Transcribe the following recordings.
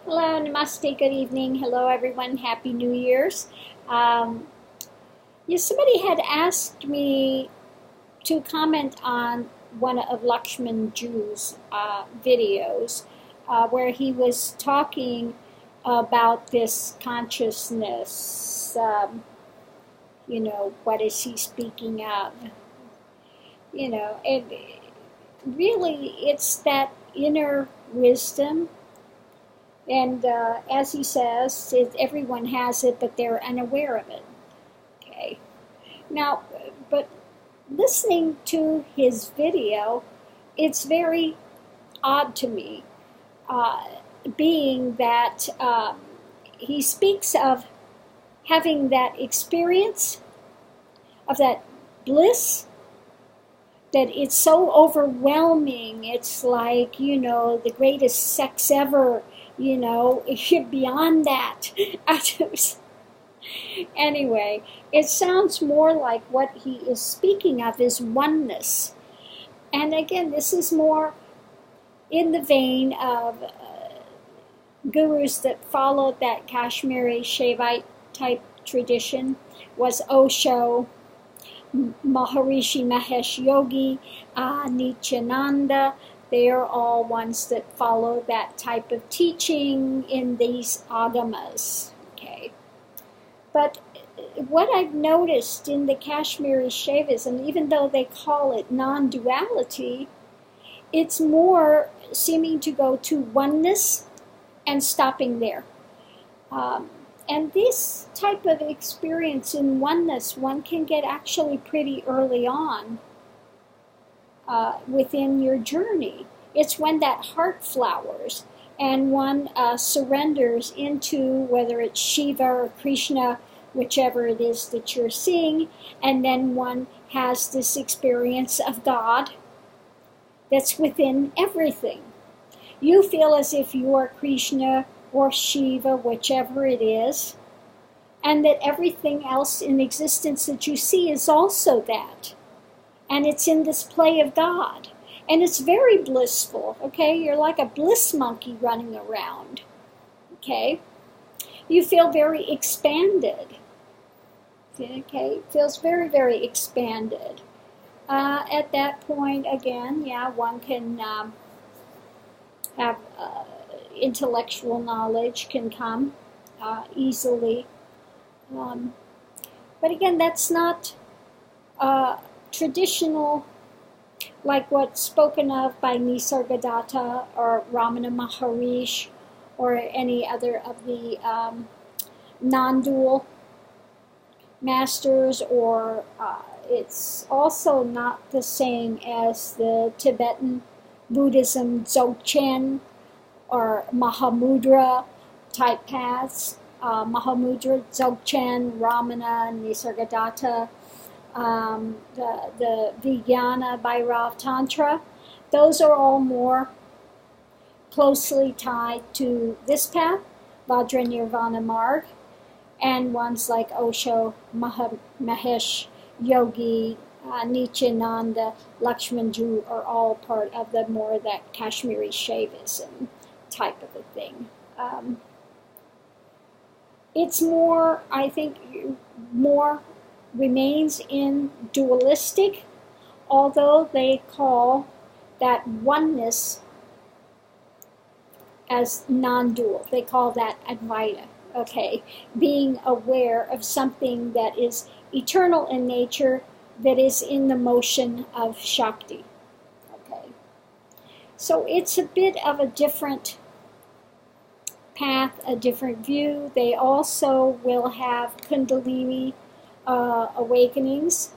Hello, namaste, good evening. Hello, everyone. Happy New Year's. Um, Somebody had asked me to comment on one of Lakshmanjoo's videos where he was talking about this consciousness. What is he speaking of? And really, it's that inner wisdom. And as he says, everyone has it, but they're unaware of it. Okay. Now, but listening to his video, it's very odd to me, being that he speaks of having that experience of that bliss, that it's so overwhelming. It's like, the greatest sex ever. Beyond that. Anyway, it sounds more like what he is speaking of is oneness. And again, this is more in the vein of gurus that followed that Kashmiri Shaivite type tradition, was Osho, Maharishi, Mahesh, Yogi, Nithyananda. They are all ones that follow that type of teaching in these agamas. Okay. But what I've noticed in the Kashmiri Shaivism, even though they call it non-duality, it's more seeming to go to oneness and stopping there. And this type of experience in oneness, one can get actually pretty early on within your journey. It's when that heart flowers and one surrenders into, whether it's Shiva or Krishna, whichever it is that you're seeing, and then one has this experience of God that's within everything. You feel as if you are Krishna or Shiva, whichever it is, and that everything else in existence that you see is also that. And it's in this play of God. And it's very blissful, okay? You're like a bliss monkey running around, okay? You feel very expanded, okay? It feels very, very expanded. At that point, again, one can have intellectual knowledge can come easily. But again, that's not traditional, like what's spoken of by Nisargadatta or Ramana Maharishi or any other of the non-dual masters, or it's also not the same as the Tibetan Buddhism Dzogchen or Mahamudra type paths. Mahamudra, Dzogchen, Ramana, Nisargadatta, the Vijnana Bhairav Tantra, those are all more closely tied to this path, Vajra Nirvana Marg, and ones like Osho, Mahesh, Yogi, Nithyananda, Lakshmanjoo are all part of the more that Kashmiri Shaivism type of a thing. It's more, I think, more remains in dualistic, although they call that oneness as non-dual. They call that Advaita, okay? Being aware of something that is eternal in nature, that is in the motion of Shakti, okay? So it's a bit of a different path, a different view. They also will have Kundalini awakenings.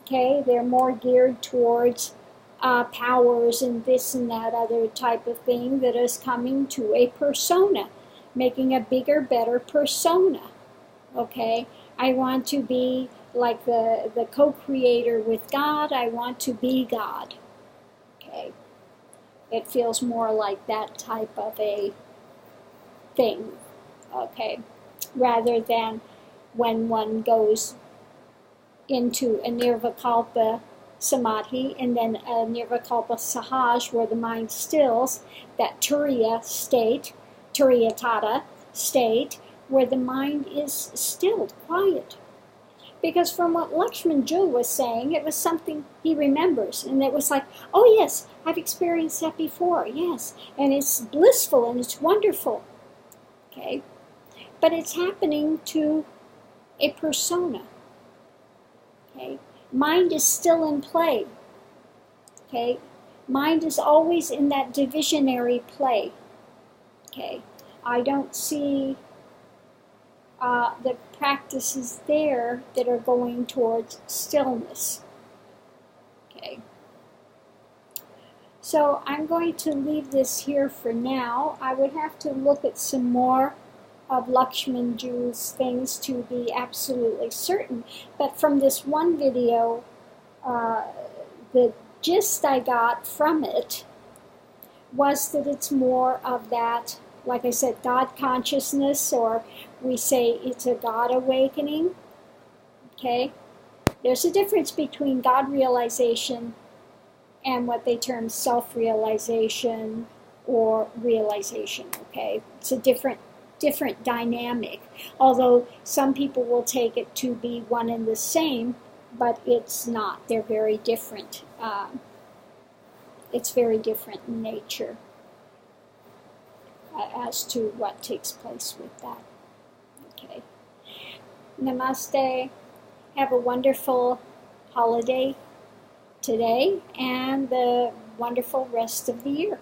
Okay, they're more geared towards powers and this and that other type of thing that is coming to a persona, making a bigger, better persona. Okay, I want to be like the co-creator with God. I want to be God. Okay, it feels more like that type of a thing. Okay, rather than when one goes into a nirvikalpa samadhi and then a nirvikalpa sahaj where the mind stills, that turiya state, Turiyatata state, where the mind is stilled, quiet. Because from what Lakshmanjoo was saying, it was something he remembers. And it was like, oh yes, I've experienced that before, yes. And it's blissful and it's wonderful. Okay? But it's happening to a persona. Okay? Mind is still in play. Okay? Mind is always in that divisionary play. Okay? I don't see the practices there that are going towards stillness. Okay. So I'm going to leave this here for now. I would have to look at some more of Lakshmanjoo's things to be absolutely certain. But from this one video, the gist I got from it was that it's more of that, like I said, God consciousness, or we say it's a God awakening. Okay? There's a difference between God realization and what they term self-realization or realization. Okay? It's a different dynamic. Although some people will take it to be one and the same, but it's not. They're very different. It's very different in nature as to what takes place with that. Okay. Namaste. Have a wonderful holiday today and the wonderful rest of the year.